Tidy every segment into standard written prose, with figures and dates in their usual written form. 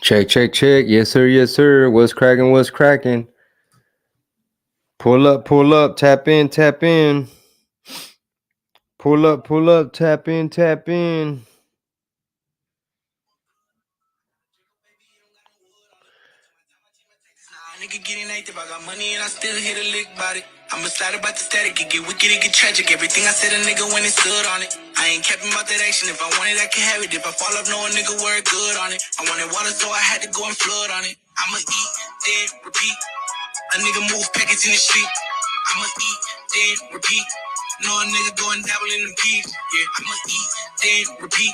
Check, check, check. Yes, sir. Yes, sir. What's cracking? What's cracking? Pull up, pull up. Tap in, tap in. Pull up. Tap in, tap in. Nigga getting active, I got money and I still hit a lick about it. I'm excited about the static, it get wicked, it get tragic. Everything I said a nigga when it stood on it. I ain't capping about that action, if I want it, I can have it. If I fall up, know a nigga work good on it. I wanted water, so I had to go and flood on it. I'ma eat, then repeat. A nigga move packets in the street. I'ma eat, then repeat. Know a nigga go and dabble in the peas. Yeah, I'ma eat, then repeat.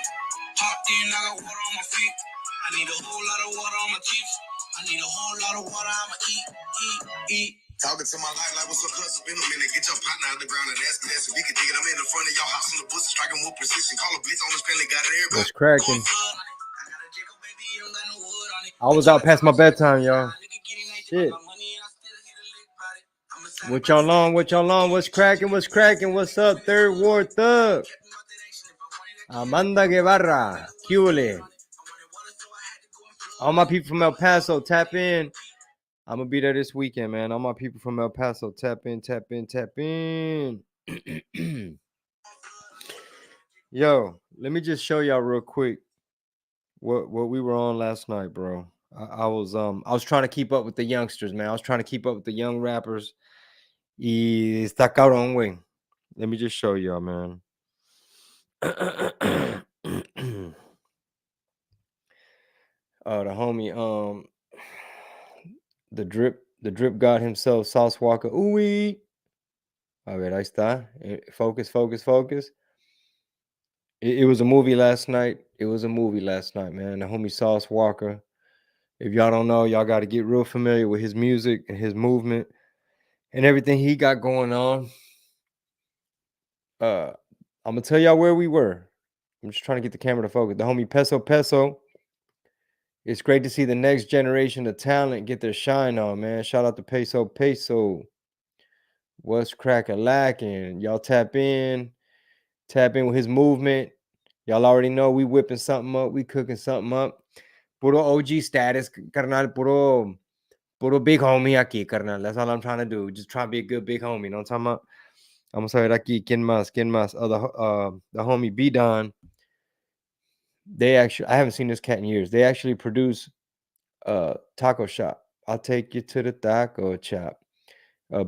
Hopped in, I got water on my feet. I need a whole lot of water on my teeth. I need a whole lot of water, I'ma eat. Talking to my life like what's up, cuz been a minute. Get your partner out the ground and ask me that. So we can dig it. I'm in the front of your house in the bush, striking with precision. Call a blitz on the Stanley, got it everybody. What's cracking? I was out past my bedtime, y'all. Shit. What y'all on? What y'all on? What's cracking? What's cracking? What's up? Third Ward Thug. Amanda Guevara. Cule. All my people from El Paso, tap in. I'm going to be there this weekend, man. All my people from El Paso, tap in, tap in, tap in. Yo, let me just show y'all real quick what we were on last night, bro. I was trying to keep up with the youngsters, man. I was trying to keep up with the young rappers. Y está cabrón, güey. Let me just show y'all, man. The homie, the drip god himself, Sauce Walker. Ooh-wee. A ver, ahí está. Focus, focus, focus. It was a movie last night. It was a movie last night, man. The homie Sauce Walker. If y'all don't know, y'all got to get real familiar with his music and his movement and everything he got going on. I'm gonna tell y'all where we were. I'm just trying to get the camera to focus. The homie Paso. It's great to see the next generation of talent get their shine on, man. Shout out to Paso. What's crack-a-lacking? Y'all tap in with his movement. Y'all already know we whipping something up. We cooking something up. Puro OG status, carnal. Puro big homie aquí, carnal. That's all I'm trying to do. Just try to be a good big homie. You know what I'm talking about? Vamos a ver aquí. ¿Quién más? The homie B-Don. They actually, I haven't seen this cat in years. They actually produce taco shop. I'll take you to the taco shop.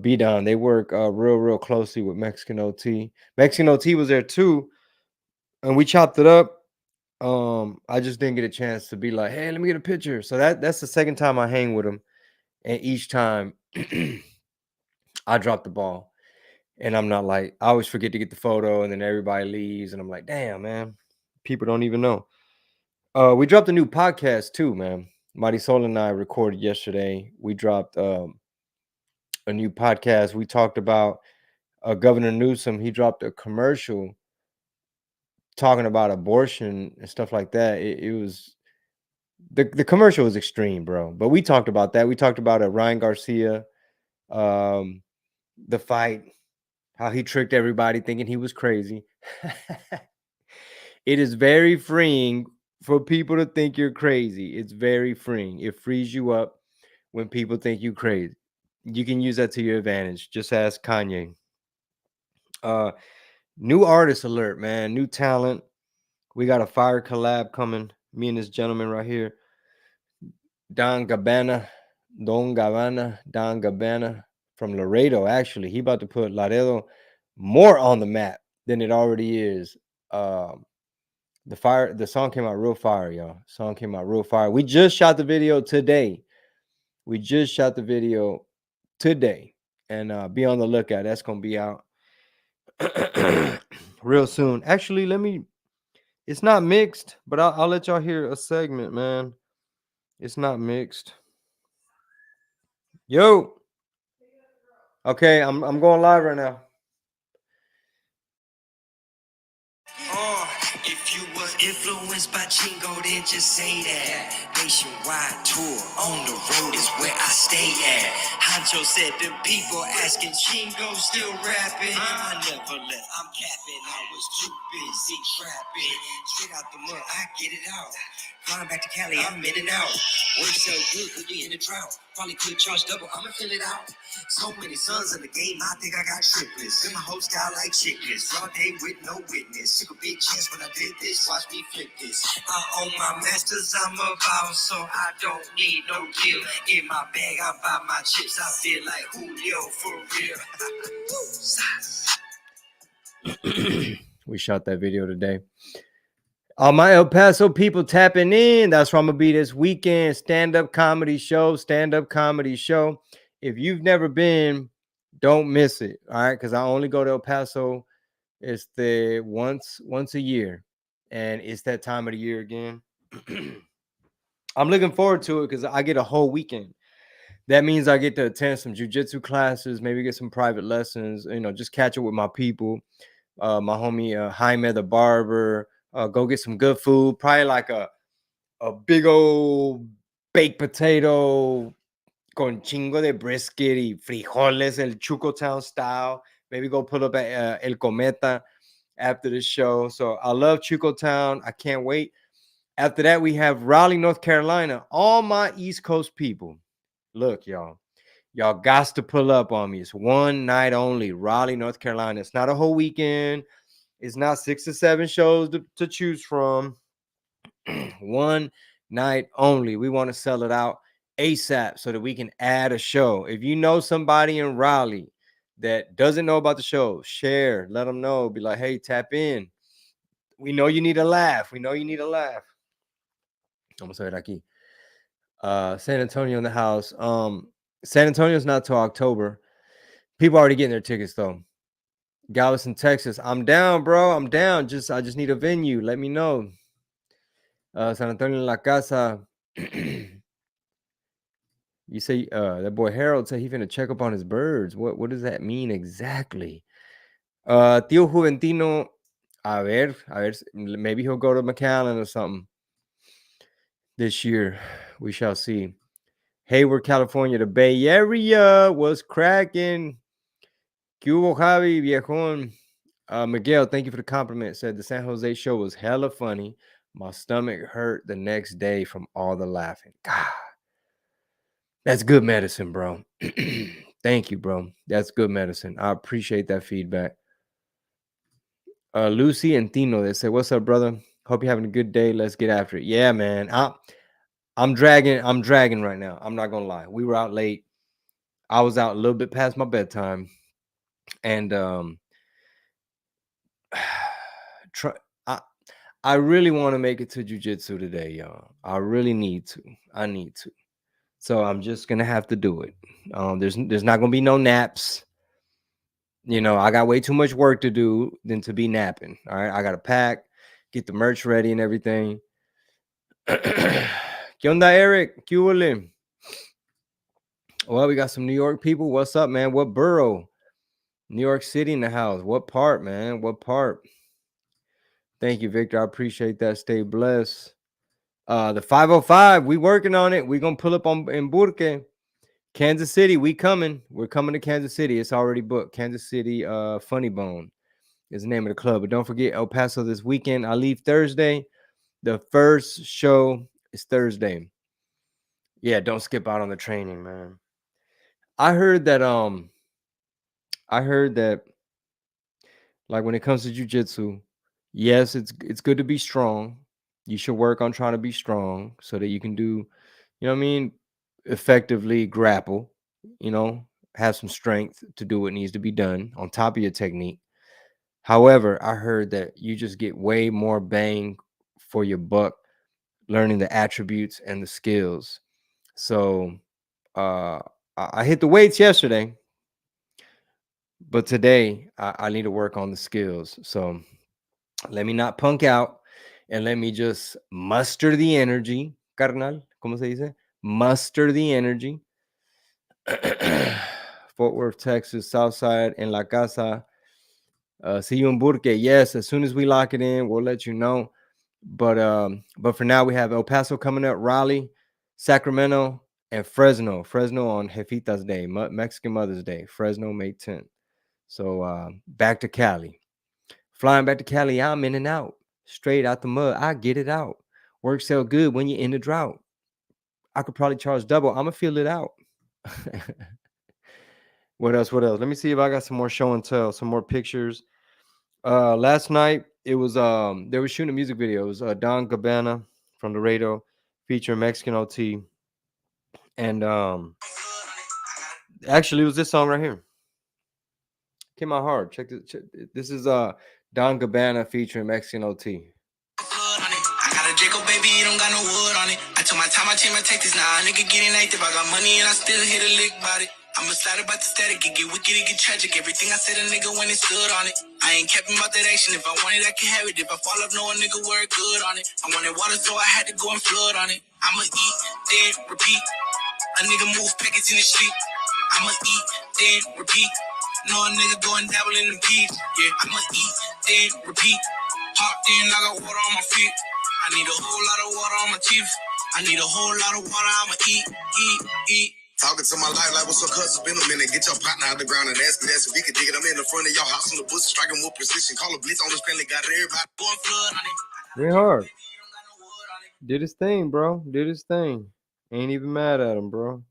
B-Don, they work real closely with Mexican OT. Mexican OT was there too, and we chopped it up. I just didn't get a chance to be like, hey, let me get a picture. So that's the second time I hang with him, and each time I drop the ball. And I'm not like, I always forget to get the photo, and then everybody leaves, and I'm like, damn, man, people don't even know. We dropped a new podcast too, man. Marisol and I recorded yesterday. We dropped a new podcast. We talked about Governor Newsom. He dropped a commercial talking about abortion and stuff like that. It was the commercial was extreme, bro. But we talked about that. We talked about Ryan Garcia, the fight, how he tricked everybody thinking he was crazy. It is very freeing for people to think you're crazy. It's very freeing. It frees you up when people think you crazy. You can use that to your advantage. Just ask Kanye. New artist alert, man. New talent. We got a fire collab coming. Me and this gentleman right here, Don Gabbana from Laredo. Actually, he about to put Laredo more on the map than it already is. The song came out real fire, y'all. Song came out real fire. We just shot the video today. And be on the lookout. That's gonna be out real soon. Actually, it's not mixed, but I'll let y'all hear a segment, man. It's not mixed. Yo. Okay, I'm going live right now. If you were influenced by Chingo, then just say that. Nationwide tour on the road is where I stay at. Hancho said the people asking Chingo still rapping. I never let, I'm capping. I was too busy trapping. Straight out the mud, I get it out. Flying back to Cali, I'm in and out. Work so good, could be in the drought. Probably could charge double, I'ma fill it out. So many sons in the game, I think I got triplets. And my whole style like chicklets. Raw day with no witness. Took a big chance when I did this, watch me flip this. I own my masters, I'm a boss, so I don't need no deal. In my bag, I buy my chips, I feel like Julio for real. We shot that video today. All my El Paso people tapping in. That's where I'm gonna be this weekend. Stand-up comedy show. If you've never been, don't miss it. All right, because I only go to El Paso. It's the once a year, and it's that time of the year again. I'm looking forward to it because I get a whole weekend. That means I get to attend some jujitsu classes, maybe get some private lessons. Just catch up with my people. My homie Jaime the barber. Go get some good food. Probably like a big old baked potato con chingo de brisket y frijoles, el Chucotown style. Maybe go pull up at El Cometa after the show. So I love Chucotown. I can't wait. After that, we have Raleigh, North Carolina. All my East Coast people. Look, y'all got to pull up on me. It's one night only. Raleigh, North Carolina. It's not a whole weekend. It's not 6 or 7 shows to choose from. One night only. We want to sell it out ASAP so that we can add a show. If you know somebody in Raleigh that doesn't know about the show, share, let them know. Be like, hey, tap in. We know you need a laugh. Vamos a ver aquí. San Antonio in the house. San Antonio's not till October. People already getting their tickets though. Galveston, Texas. I'm down, bro. I'm down. I just need a venue. Let me know. San Antonio en la casa. You say that boy Harold said he finna check up on his birds. What does that mean exactly? Tío Juventino, a ver, maybe he'll go to McAllen or something this year. We shall see. Hayward, California, the Bay Area was cracking. ¿Qué hubo, Javi, viejón? Miguel, thank you for the compliment. Said the San Jose show was hella funny. My stomach hurt the next day from all the laughing. God, that's good medicine, bro. Thank you, bro. That's good medicine. I appreciate that feedback. Lucy and Tino, they say, "What's up, brother? Hope you're having a good day. Let's get after it." Yeah, man. I'm dragging right now. I'm not gonna lie. We were out late. I was out a little bit past my bedtime, and I really want to make it to jujitsu today, y'all. I really need to. I need to. So I'm just gonna have to do it. There's not gonna be no naps. I got way too much work to do than to be napping. All right, I gotta pack, get the merch ready, and everything. ¿Qué onda, Eric? ¿Qué huele? Well, we got some New York people. What's up, man? What borough? New York City in the house. What part, man? What part? Thank you, Victor. I appreciate that. Stay blessed. The 505, we working on it. We gonna pull up in Burke. Kansas City, we coming. We're coming to Kansas City. It's already booked. Kansas City, Funny Bone is the name of the club. But don't forget El Paso this weekend. I leave Thursday. The first show is Thursday. Yeah, don't skip out on the training, man. I heard that like when it comes to jiu-jitsu, yes, it's good to be strong. You should work on trying to be strong so that you can do, you know what I mean, effectively grapple, have some strength to do what needs to be done on top of your technique. However, I heard that you just get way more bang for your buck learning the attributes and the skills. So I hit the weights yesterday, but today I need to work on the skills. So let me not punk out and let me just muster the energy. Carnal, ¿cómo se dice? Muster the energy. Fort Worth, Texas, Southside, en la casa. See you in Burke. Yes, as soon as we lock it in, we'll let you know. But for now, we have El Paso coming up, Raleigh, Sacramento, and Fresno. Fresno on Jefita's Day, Mexican Mother's Day. Fresno, May 10th. So back to Cali. Flying back to Cali, I'm in and out. Straight out the mud. I get it out. Work sell good when you're in the drought. I could probably charge double. I'm gonna feel it out. What else? What else? Let me see if I got some more show and tell, some more pictures. Last night it was they were shooting a music video. It was Don Gabbana from Laredo featuring Mexican OT. And actually it was this song right here. Came out hard. Check this. This is Don Gabbana featuring Mexican OT. I got a Jacob baby, he don't got no wood on it. I took my time, I changed my tactics. Nah, nigga getting active. I got money and I still hit a lick about it. I'ma slide about the static, it get wicked, it get tragic. Everything I said, a nigga when it stood on it. I ain't capping about that action. If I want it, I can have it. If I fall off, know a nigga work good on it. I wanted water, so I had to go and flood on it. I'ma eat, then repeat. A nigga move packets in the street. I'ma eat, then repeat. No a nigga going dabble in the peas. Yeah, I'ma eat, then repeat. Hopped in, I got water on my feet. I need a whole lot of water on my teeth. I need a whole lot of water. I'ma eat. Talking to my life like, what's up, cuz? It's been a minute. Get your partner out the ground and ask me that. So we can dig it. I'm in the front of your house in the bush, striking with precision. Call a blitz on this family. Got everybody going flood on it. Very hard. Did his thing, bro. Did his thing. Ain't even mad at him, bro.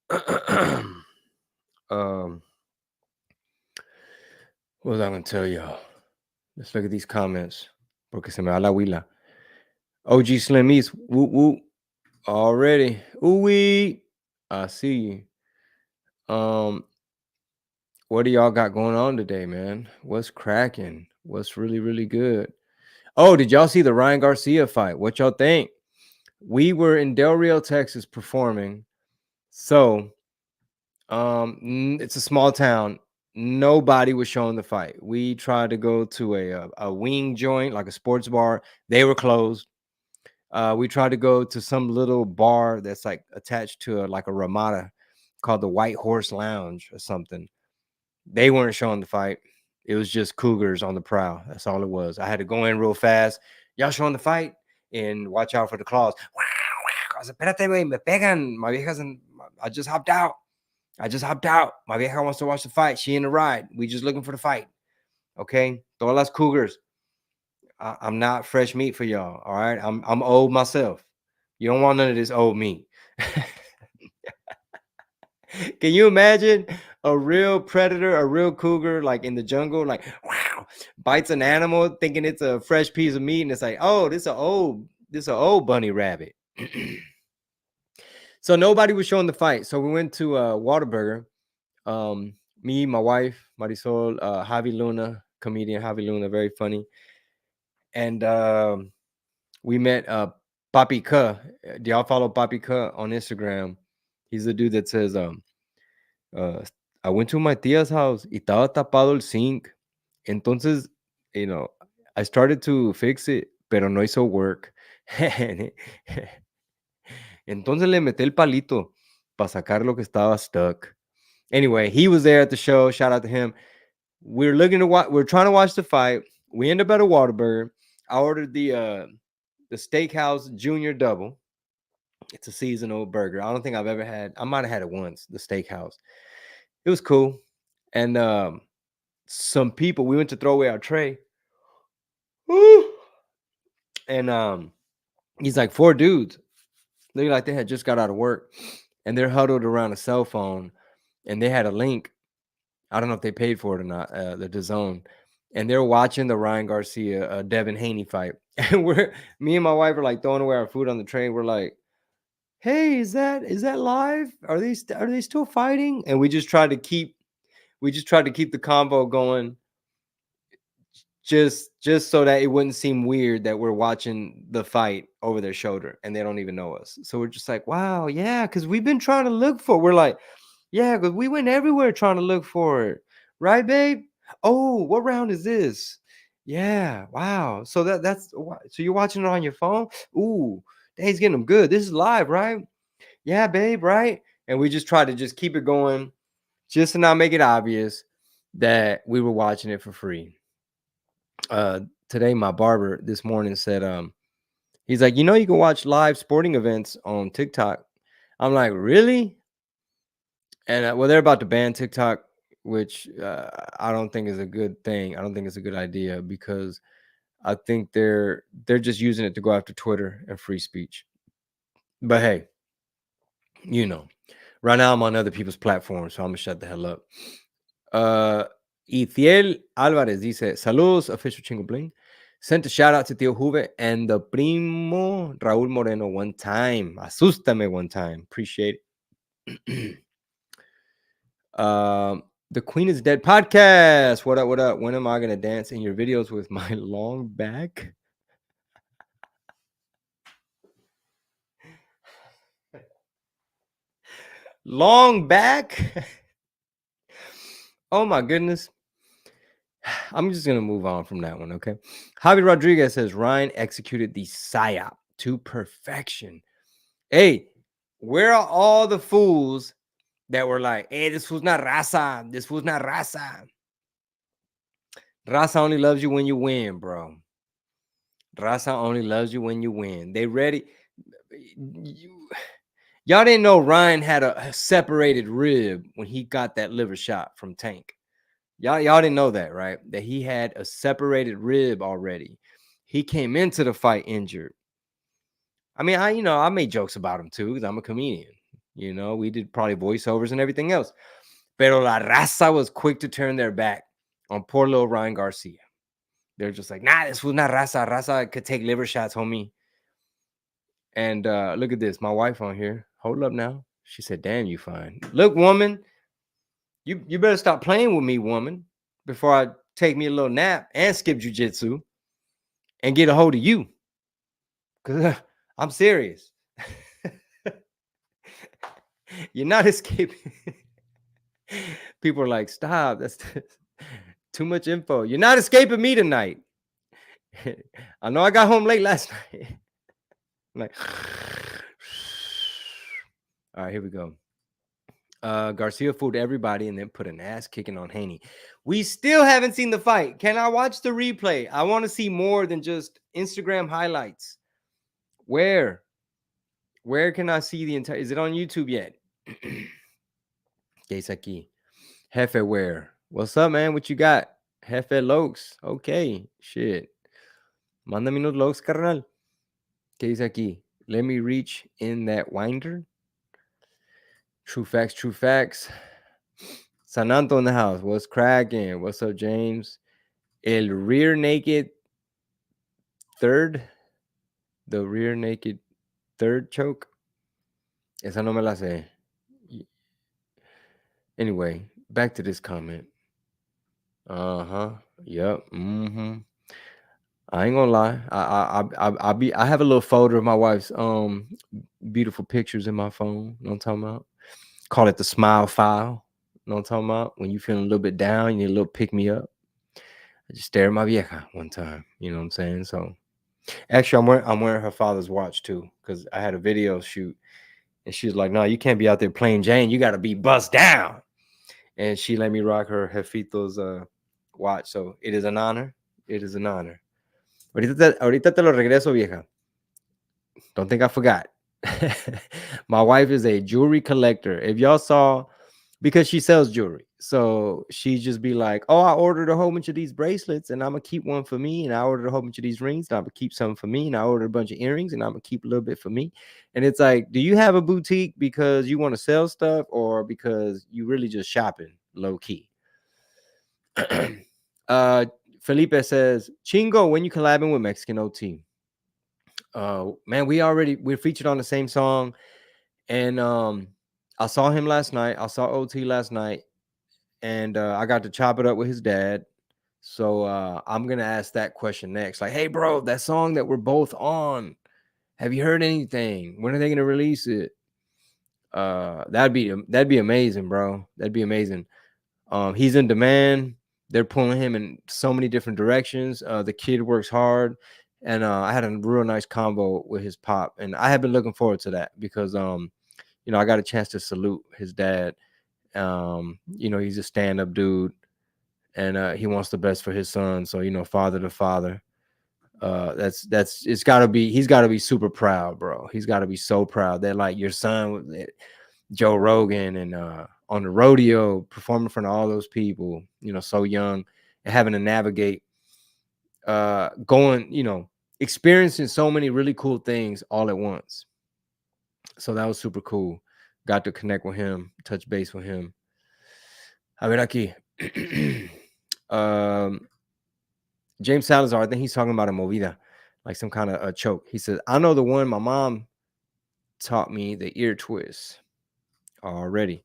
What was I gonna tell y'all? Let's look at these comments. Porque se me va la huila. OG Slim East, whoop whoop. Already. Ooh wee. I see you. What do y'all got going on today, man? What's cracking? What's really, really good? Oh, did y'all see the Ryan Garcia fight? What y'all think? We were in Del Rio, Texas performing. So it's a small town. Nobody was showing the fight. We tried to go to a wing joint, like a sports bar. They were closed. We tried to go to some little bar that's like attached to like a Ramada called the White Horse Lounge or something. They weren't showing the fight. It was just cougars on the prowl. That's all it was. I had to go in real fast. Y'all showing the fight and watch out for the claws. I was like, espérate, güey, me pegan. My vieja's I just hopped out. My vieja wants to watch the fight. She in the ride. We just looking for the fight. Okay? Todas las cougars. I'm not fresh meat for y'all. All right? I'm old myself. You don't want none of this old meat. Can you imagine a real predator, a real cougar, like in the jungle, like wow, bites an animal thinking it's a fresh piece of meat, and it's like, oh, this is an old bunny rabbit. So nobody was showing the fight. So we went to Whataburger. Me, my wife, Marisol, Javi Luna, comedian Javi Luna, very funny. And we met Papi Ka. Do y'all follow Papi Ka on Instagram? He's the dude that says, I went to my tia's house y estaba tapado el sink. Entonces, I started to fix it, pero no hizo work. Entonces le metí el palito para sacar lo que estaba stuck. Anyway, he was there at the show. Shout out to him. We're trying to watch the fight. We end up at a Whataburger. I ordered the Steakhouse Junior Double. It's a seasonal burger. I don't think I've ever had. I might have had it once. The Steakhouse. It was cool. And some people. We went to throw away our tray. Woo! And he's like 4 dudes. Look like they had just got out of work, and they're huddled around a cell phone, and they had a link. I don't know if they paid for it or not. The DAZN, and they're watching the Ryan Garcia Devin Haney fight. And me and my wife are like throwing away our food on the tray. We're like, "Hey, is that live? Are they still fighting?" And we just tried to keep the combo going. Just so that it wouldn't seem weird that we're watching the fight over their shoulder and they don't even know us. So we're just like, wow, yeah, because we've been trying to look for. We're like, yeah, because we went everywhere trying to look for it, right, babe? Oh, what round is this? Yeah, wow. So that's so you're watching it on your phone? Ooh, he's getting them good. This is live, right? Yeah, babe, right? And we just try to just keep it going, just to not make it obvious that we were watching it for free. Today my barber this morning said he's like, you can watch live sporting events on TikTok. I'm like, really? And well, they're about to ban TikTok, which I don't think is a good thing. I don't think it's a good idea because I think they're just using it to go after Twitter and free speech. But hey, you know, right now I'm on other people's platforms, so I'm gonna shut the hell up. Ithiel Alvarez dice, saludos, official Chingo Bling. Sent a shout out to Tio Juve and the primo Raul Moreno one time. Asústame one time. Appreciate it. The Queen is Dead podcast. What up? What up? When am I gonna dance in your videos with my long back? Long back? Oh my goodness. I'm just gonna move on from that one, okay? Javi Rodriguez says Ryan executed the psyop to perfection. Hey, where are all the fools that were like, hey, this fool's not raza. This fool's not raza. Raza only loves you when you win, bro. Raza only loves you when you win. They ready. Y'all didn't know Ryan had a separated rib when he got that liver shot from Tank. Y'all didn't know that, right? That he had a separated rib already. He came into the fight injured. I mean, I made jokes about him too because I'm a comedian. We did probably voiceovers and everything else. Pero la raza was quick to turn their back on poor little Ryan Garcia. They're just like, nah, this was not raza. Raza could take liver shots, homie. And look at this. My wife on here. Hold up now. She said, damn, you fine. Look, woman, you better stop playing with me, woman, before I take me a little nap and skip jujitsu and get a hold of you. Because I'm serious. You're not escaping. People are like, stop. That's too much info. You're not escaping me tonight. I know I got home late last night. I'm like, all right, here we go. Garcia fooled everybody and then put an ass kicking on Haney. We still haven't seen the fight. Can I watch the replay? I want to see more than just Instagram highlights. Where can I see the entire? Is it on YouTube yet? Que es aquí? Jefe, where? What's up, man? What you got? Jefe Lokes. Okay, shit. Mándame unos Lokes, carnal. Que dice aquí? Let me reach in that winder. True facts, true facts. Sananto in the house. What's cracking? What's up, James? El rear naked third. The rear naked third choke. Esa no me la sé. Anyway, back to this comment. Uh-huh. Yep. Mm-hmm. I ain't gonna lie. I have a little folder of my wife's beautiful pictures in my phone. You know what I'm talking about? Call it the smile file. You know what I'm talking about? When you feeling a little bit down, you need a little pick me up. I just stare at my vieja one time. You know what I'm saying? So actually I'm wearing her father's watch too, because I had a video shoot and she was like, no, you can't be out there playing Jane. You gotta be bust down. And she let me rock her Jefito's watch. So it is an honor. It is an honor. Ahorita te lo regreso, vieja. Don't think I forgot. My wife is a jewelry collector. If y'all saw, because she sells jewelry, so she just be like, oh, I ordered a whole bunch of these bracelets and I'm gonna keep one for me, and I ordered a whole bunch of these rings and I'm gonna keep some for me, and I ordered a bunch of earrings and I'm gonna keep a little bit for me. And it's like, do you have a boutique because you want to sell stuff or because you really just shopping low key? Felipe says, Chingo, when you collabing with Mexican OT? Man, we're featured on the same song. And I saw him last night. I saw OT last night. And I got to chop it up with his dad. So I'm gonna ask that question next. Like, hey, bro, that song that we're both on, have you heard anything? When are they gonna release it? That'd be amazing, bro. That'd be amazing. He's in demand. They're pulling him in so many different directions. The kid works hard, and I had a real nice combo with his pop, and I have been looking forward to that because I got a chance to salute his dad. He's a stand-up dude, and he wants the best for his son. So father to father. He's got to be super proud, bro. He's got to be so proud that like your son, Joe Rogan, and on the rodeo, performing in front of all those people, so young, and having to navigate going, experiencing so many really cool things all at once. So that was super cool. Got to connect with him, touch base with him. A ver aquí. um, James Salazar, I think he's talking about a movida, like some kind of a choke. He says, I know the one my mom taught me, the ear twist already.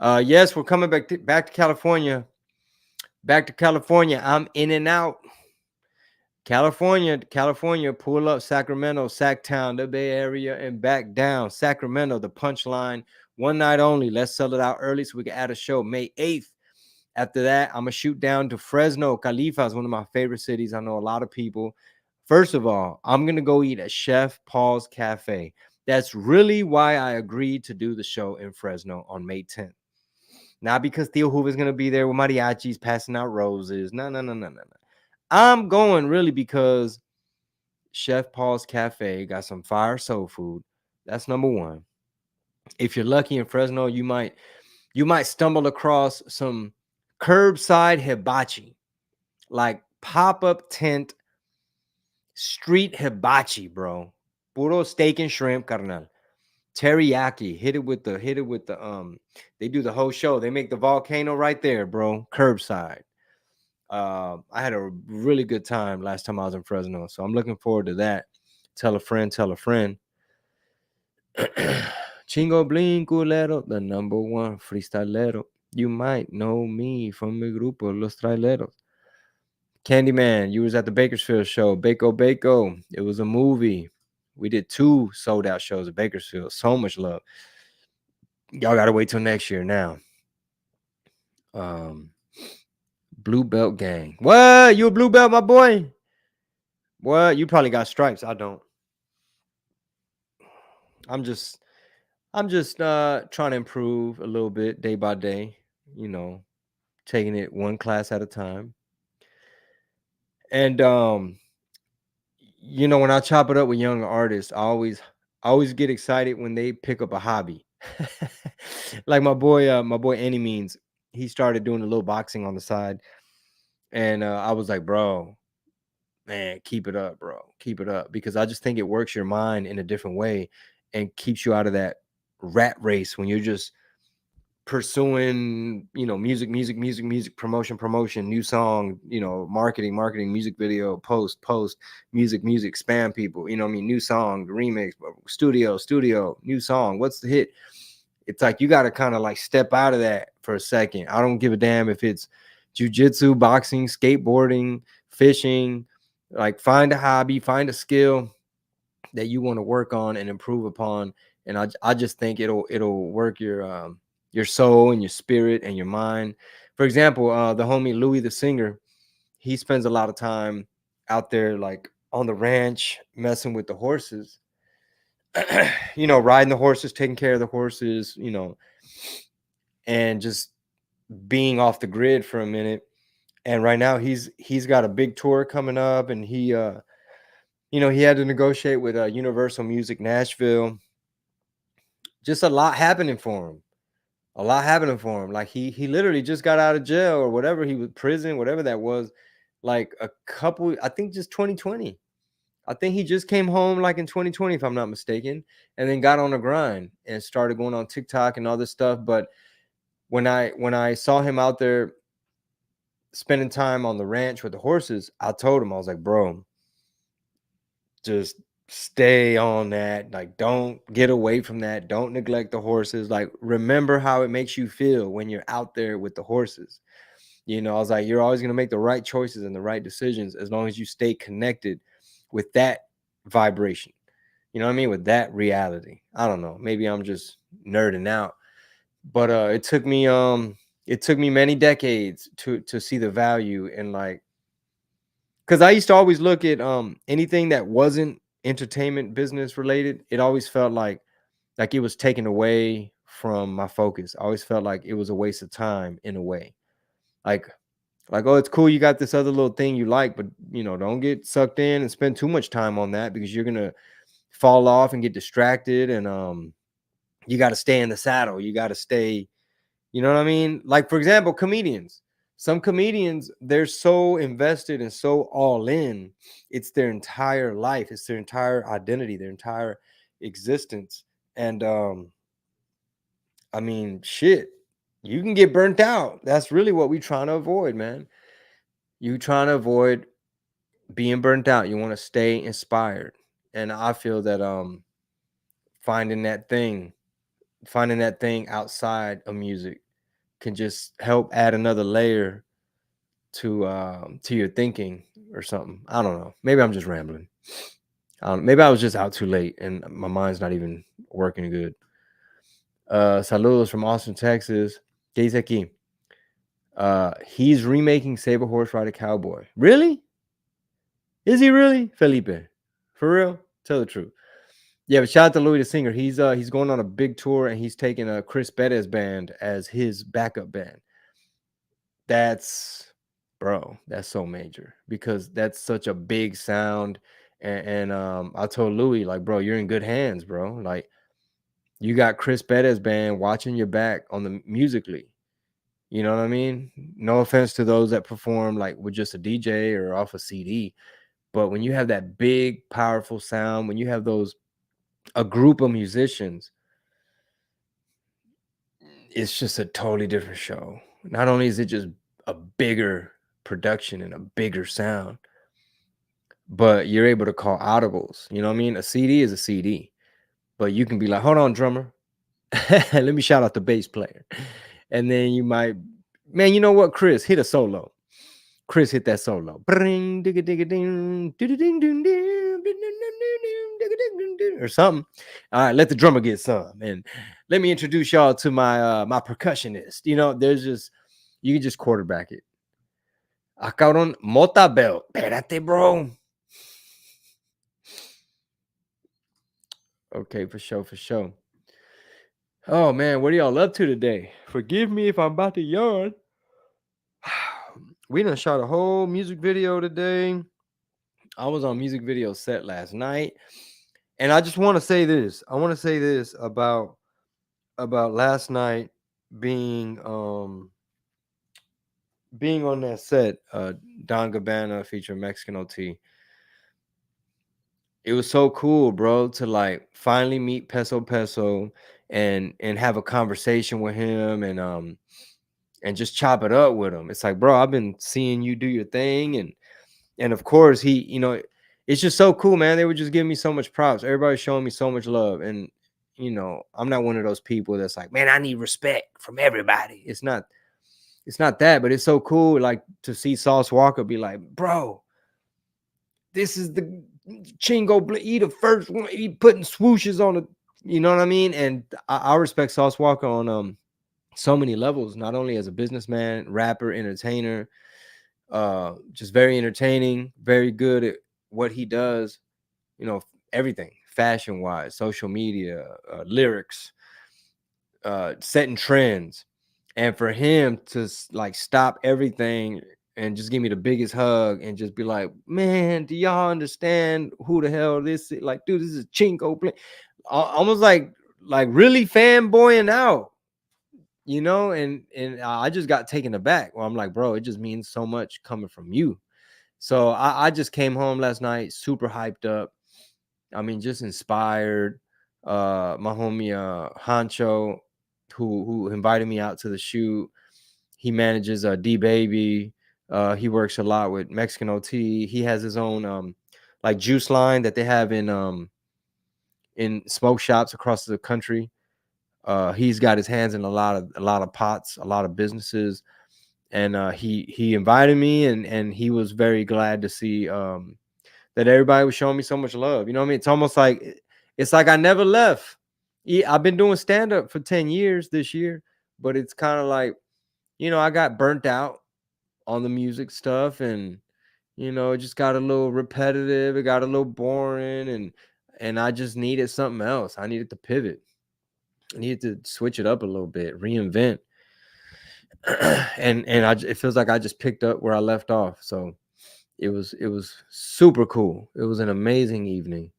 Yes, we're coming back to California. Back to California. I'm in and out. California, pull up Sacramento, Sacktown, the Bay Area, and back down. Sacramento, the punchline, one night only. Let's sell it out early so we can add a show May 8th. After that, I'm going to shoot down to Fresno. Califa is one of my favorite cities. I know a lot of people. First of all, I'm going to go eat at Chef Paul's Cafe. That's really why I agreed to do the show in Fresno on May 10th. Not because Theo Hoover's going to be there with mariachis passing out roses. No. I'm going really because Chef Paul's Cafe got some fire soul food. That's number one. If you're lucky in Fresno, you might stumble across some curbside hibachi, like pop-up tent street hibachi, bro. Puro steak and shrimp, carnal. Teriyaki. Hit it with the they do the whole show. They make the volcano right there, bro. Curbside. I had a really good time last time I was in Fresno, so I'm looking forward to that. Tell a friend, tell a friend. Chingo Bling Culero, the number one freestylero. You might know me from mi grupo, Los Traileros. Candyman, you was at the Bakersfield show. Bako. It was a movie. We did 2 sold out shows at Bakersfield. So much love. Y'all gotta wait till next year now. Blue Belt Gang. What? You a blue belt, my boy? What? You probably got stripes. I don't. I'm just trying to improve a little bit day by day, taking it one class at a time. And when I chop it up with young artists, I always get excited when they pick up a hobby. Like my boy Any Means, he started doing a little boxing on the side. And I was like, bro, man, keep it up, bro. Keep it up. Because I just think it works your mind in a different way and keeps you out of that rat race when you're just pursuing, music, promotion, new song, marketing, music video, post, music, spam people, new song, remix, studio, new song. What's the hit? It's like you got to kind of like step out of that for a second. I don't give a damn if it's jujitsu, boxing, skateboarding, fishing. Like find a hobby, find a skill that you want to work on and improve upon. And I just think it'll work your soul and your spirit and your mind. For example, the homie Louis the singer, he spends a lot of time out there like on the ranch messing with the horses. Riding the horses, taking care of the horses, and just being off the grid for a minute. And right now he's got a big tour coming up, and he he had to negotiate with Universal Music Nashville. Just a lot happening for him. Like he literally just got out of jail or whatever, he was prison, whatever that was, like a couple, I think just 2020. I think he just came home like in 2020, if I'm not mistaken, and then got on the grind and started going on TikTok and all this stuff. But when I saw him out there spending time on the ranch with the horses, I told him, I was like, bro, just stay on that. Like, don't get away from that. Don't neglect the horses. Like, remember how it makes you feel when you're out there with the horses. I was like, you're always going to make the right choices and the right decisions as long as you stay connected with that vibration. You know what I mean? With that reality. I don't know. Maybe I'm just nerding out. But it took me many decades to see the value in, like, because I used to always look at anything that wasn't entertainment business related. It always felt like it was taken away from my focus. I always felt like it was a waste of time in a way. Like, oh, it's cool, you got this other little thing you like, but don't get sucked in and spend too much time on that, because you're gonna fall off and get distracted. And you got to stay in the saddle. You got to stay, you know what I mean? Like, for example, comedians. Some comedians, they're so invested and so all in. It's their entire life, it's their entire identity, their entire existence. And I mean, shit, you can get burnt out. That's really what we trying to avoid, man. You trying to avoid being burnt out. You want to stay inspired. And I feel that finding that thing, finding that thing outside of music can just help add another layer to your thinking or something. I don't know. Maybe I'm just rambling. Maybe I was just out too late and my mind's not even working good. Saludos from Austin, Texas. ¿Qué dice aquí? He's remaking Saber Horse Rider Cowboy. Really? Is he really, Felipe? For real? Tell the truth. Yeah, but shout out to Louis the singer. He's going on a big tour and he's taking a Chris Bettis band as his backup band. That's, bro, that's so major because that's such a big sound. And I told Louis, like, bro, you're in good hands, bro. Like, you got Chris Bettis band watching your back on the musically. You know what I mean? No offense to those that perform like with just a DJ or off a CD, but when you have that big, powerful sound, when you have a group of musicians, it's just a totally different show. Not only is it just a bigger production and a bigger sound, but you're able to call audibles. You know what I mean? A CD is a CD, but you can be like, hold on, drummer. Let me shout out the bass player. And then you might, man, you know what, Chris, hit a solo. Chris hit that solo. Or something. All right, let the drummer get some. And let me introduce y'all to my percussionist. You know, there's just, you can just quarterback it. Ah, cabrón, Mota Belt. Espérate, bro. Okay, for sure, for sure. Oh man, what are y'all up to today? Forgive me if I'm about to yawn. We done shot a whole music video today. I was on music video set last night. And I just want to say this. I want to say this about last night being being on that set, Don Gabbana featuring Mexican OT. It was so cool, bro, to like finally meet Peso and have a conversation with him and just chop it up with him. It's like, bro, I've been seeing you do your thing and of course he, you know, it's just so cool, man. They were just giving me so much props. Everybody's showing me so much love and you know, I'm not one of those people that's like, man, I need respect from everybody. It's not that, but it's so cool like to see Sauce Walker be like, bro, this is the Chingo, he the first one, he putting swooshes on the, you know what I mean? And I respect Sauce Walker on so many levels, not only as a businessman, rapper, entertainer, just very entertaining, very good at what he does, you know, everything, fashion wise, social media, lyrics, setting trends. And for him to like stop everything and just give me the biggest hug and just be like, man, do y'all understand who the hell this is? Like, dude, this is Chinko play. Almost like really fanboying out, you know, and I just got taken aback. Well, I'm like, bro, it just means so much coming from you. So I just came home last night, super hyped up. I mean, just inspired. My homie Hancho, who invited me out to the shoot. He manages D Baby. He works a lot with Mexican OT. He has his own like juice line that they have in smoke shops across the country. He's got his hands in a lot of pots, a lot of businesses, and he invited me, and he was very glad to see that everybody was showing me so much love. You know what I mean? It's like I never left. I've been doing stand up for 10 years this year, but it's kind of like, you know, I got burnt out on the music stuff, and you know, it just got a little repetitive. It got a little boring, and I just needed something else. I needed to pivot. I needed to switch it up a little bit, reinvent. and it feels like I just picked up where I left off. So it was super cool. It was an amazing evening.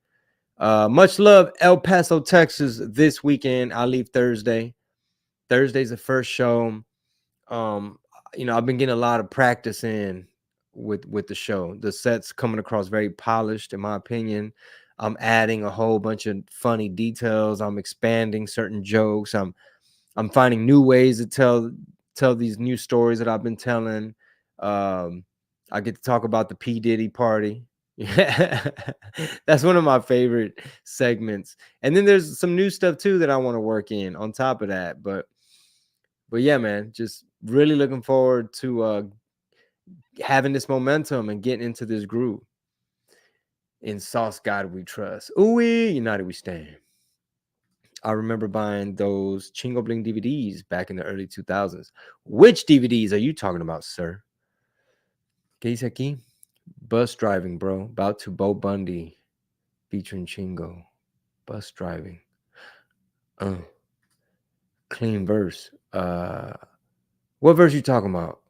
Much love, El Paso, Texas. This weekend, I leave Thursday. Thursday's the first show. I've been getting a lot of practice in with the show. The set's coming across very polished, in my opinion. I'm adding a whole bunch of funny details. I'm expanding certain jokes. I'm finding new ways to tell these new stories that I've been telling. Um, I get to talk about the P Diddy party. Yeah, that's one of my favorite segments. And then there's some new stuff too that I want to work in on top of that. But yeah, man, just really looking forward to having this momentum and getting into this groove. In Sauce God we trust. Ooh, United we stand. I remember buying those Chingo Bling DVDs back in the early 2000s. Which DVDs are you talking about, sir? ¿Qué dice aquí? Bus driving, bro. About to Bo Bundy featuring Chingo. Bus driving. Clean verse. What verse you talking about?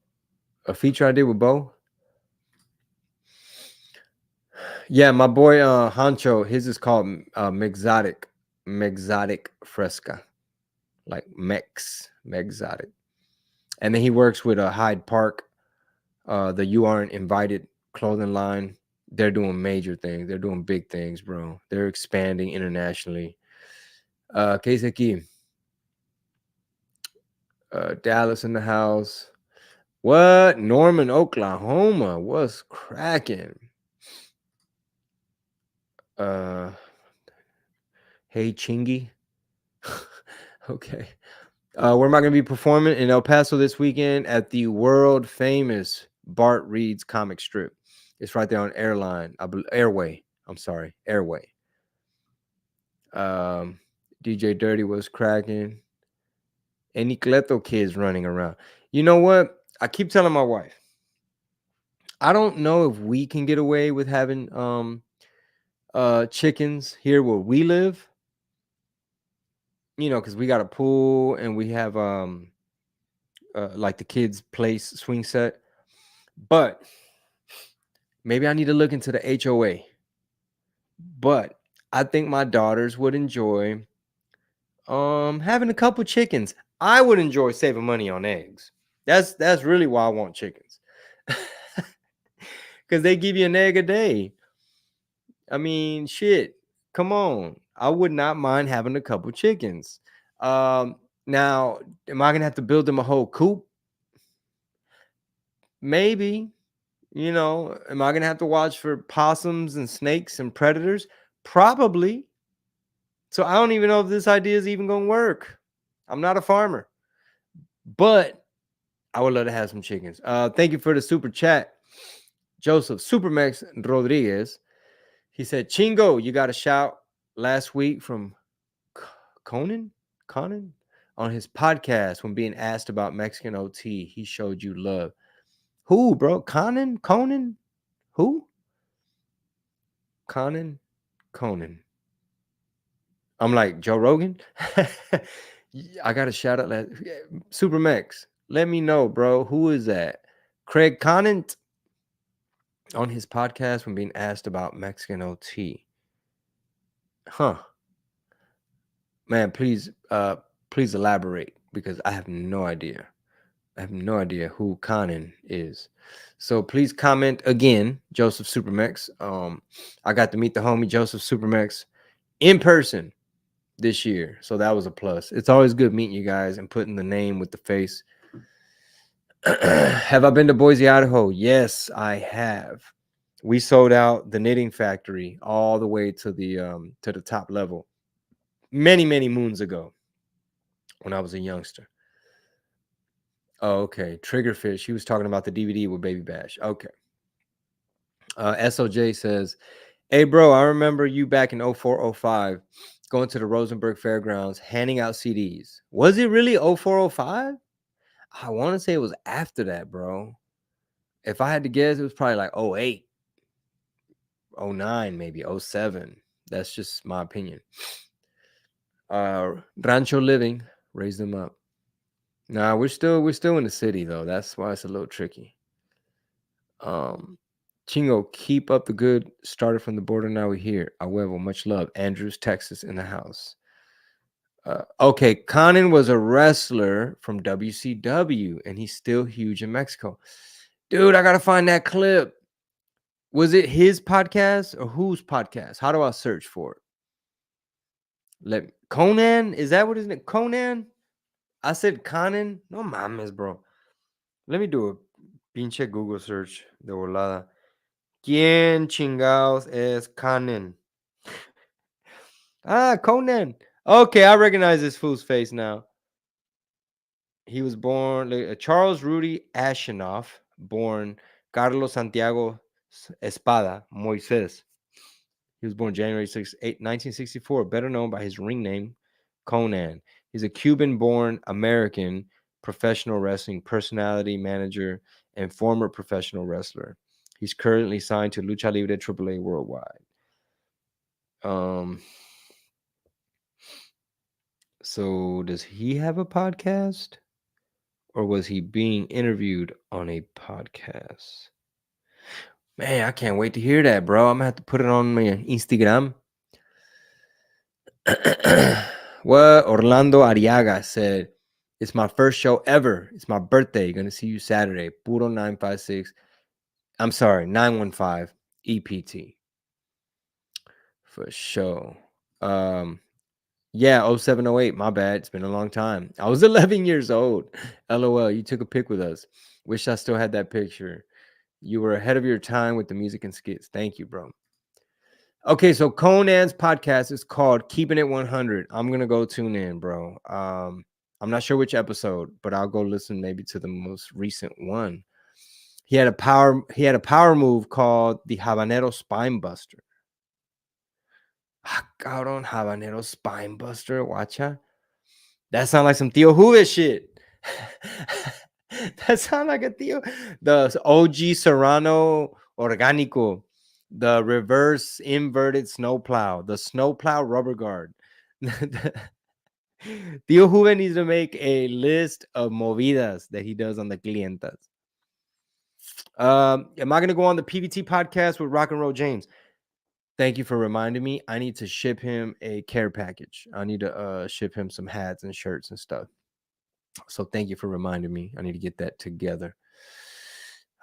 A feature I did with Bo? Yeah, my boy Hancho, his is called Mexotic Fresca. Like Mexotic. And then he works with Hyde Park, the You Aren't Invited clothing line. They're doing major things. They're doing big things, bro. They're expanding internationally. ¿Qué dice aquí? Dallas in the house. What? Norman, Oklahoma. What's cracking? Hey, Chingy. Okay. Where am I going to be performing? In El Paso this weekend at the world famous Bart Reed's comic strip. It's right there on Airway. I'm sorry, Airway. DJ Dirty was cracking. Any Cleto kids running around. You know what? I keep telling my wife, I don't know if we can get away with having chickens here where we live. Because we got a pool and we have like the kids' place swing set. But maybe I need to look into the HOA. But I think my daughters would enjoy having a couple chickens. I would enjoy saving money on eggs. That's really why I want chickens. Cuz they give you an egg a day. I mean, shit. Come on. I would not mind having a couple chickens. Now, am I going to have to build them a whole coop? Maybe. Am I going to have to watch for possums and snakes and predators? Probably. So I don't even know if this idea is even going to work. I'm not a farmer, but I would love to have some chickens. Thank you for the super chat. Joseph Supermax Rodriguez. He said, Chingo, you got a shout last week from Conan on his podcast when being asked about Mexican OT. He showed you love. Who, bro? Conan? Who? Conan. I'm like, Joe Rogan? I got a shout out. Supermax, let me know, bro. Who is that? Craig Conant on his podcast when being asked about Mexican OT. Huh. Man, please elaborate because I have no idea. I have no idea who Conan is. So please comment again, Joseph Supermax. I got to meet the homie Joseph Supermax in person this year. So that was a plus. It's always good meeting you guys and putting the name with the face. Have I been to Boise, Idaho? Yes, I have. We sold out the knitting factory all the way to the top level many, many moons ago when I was a youngster. Oh, okay. Triggerfish. He was talking about the DVD with Baby Bash. Okay. SOJ says, hey, bro, I remember you back in 0405 going to the Rosenberg Fairgrounds, handing out CDs. Was it really 0405? I want to say it was after that, bro. If I had to guess, it was probably like 08, 09, maybe 07. That's just my opinion. Rancho Living, raise them up. Nah, we're still in the city though. That's why it's a little tricky. Chingo, keep up the good. Started from the border, now we're here. A huevo, much love. Andrews, Texas, in the house. Okay, Conan was a wrestler from WCW, and he's still huge in Mexico. Dude, I gotta find that clip. Was it his podcast or whose podcast? How do I search for it? Conan? Is that what his name? Conan? I said Conan? No mames, bro. Let me do a pinche Google search de volada. ¿Quién chingados es Conan? Ah, Conan. Okay, I recognize this fool's face now. He was born Charles Rudy Ashenoff, born Carlos Santiago Espada Moises. He was born January 6, 1964, better known by his ring name, Conan. He's a Cuban born American professional wrestling personality, manager, and former professional wrestler. He's currently signed to Lucha Libre AAA Worldwide. So does he have a podcast? Or was he being interviewed on a podcast? Man, I can't wait to hear that, bro. I'm gonna have to put it on my Instagram. Well, Orlando Ariaga said, "It's my first show ever. It's my birthday. Gonna see you Saturday. Puro 956. I'm sorry, 915 EPT for show. Yeah, 0708. My bad. It's been a long time. I was 11 years old. LOL. You took a pic with us. Wish I still had that picture. You were ahead of your time with the music and skits. Thank you, bro." Okay, so Conan's podcast is called Keeping It 100. I'm going to go tune in, bro. I'm not sure which episode, but I'll go listen maybe to the most recent one. He had a power move called the Habanero Spine Buster. Ah, cabrón, Habanero Spine Buster, watcha. That sounds like some Tío Juve shit. That sounds like a Tío. The OG Serrano Orgánico. The reverse inverted snowplow. The snowplow rubber guard. Tío Juve needs to make a list of movidas that he does on the clientas. Am I going to go on the PVT podcast with Rock and Roll James? Thank you for reminding me. I need to ship him a care package. I need to ship him some hats and shirts and stuff. So thank you for reminding me. I need to get that together.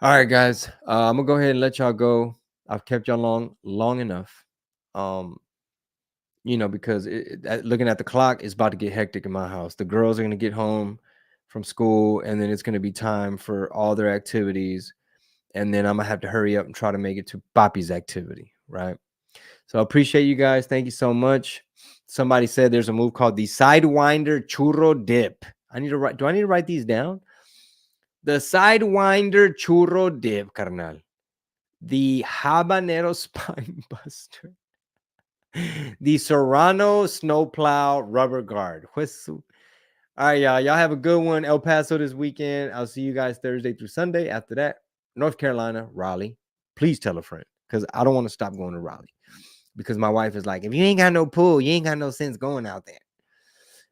All right, guys. I'm gonna go ahead and let y'all go. I've kept y'all long enough. Because looking at the clock, it's about to get hectic in my house. The girls are gonna get home from school, and then it's gonna be time for all their activities, and then I'm gonna have to hurry up and try to make it to Papi's activity, right? So I appreciate you guys. Thank you so much. Somebody said there's a move called the Sidewinder Churro Dip. Do I need to write these down? The Sidewinder Churro Dip, carnal. The Habanero Spine Buster. The Serrano Snowplow Rubber Guard. All right, y'all. Y'all have a good one. El Paso this weekend. I'll see you guys Thursday through Sunday. After that, North Carolina, Raleigh. Please tell a friend because I don't want to stop going to Raleigh. Because my wife is like, if you ain't got no pool, you ain't got no sense going out there.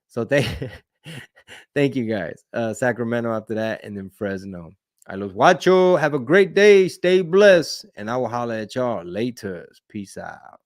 So thank you guys. Sacramento after that, and then Fresno. I los guacho. Have a great day. Stay blessed. And I will holler at y'all later. Peace out.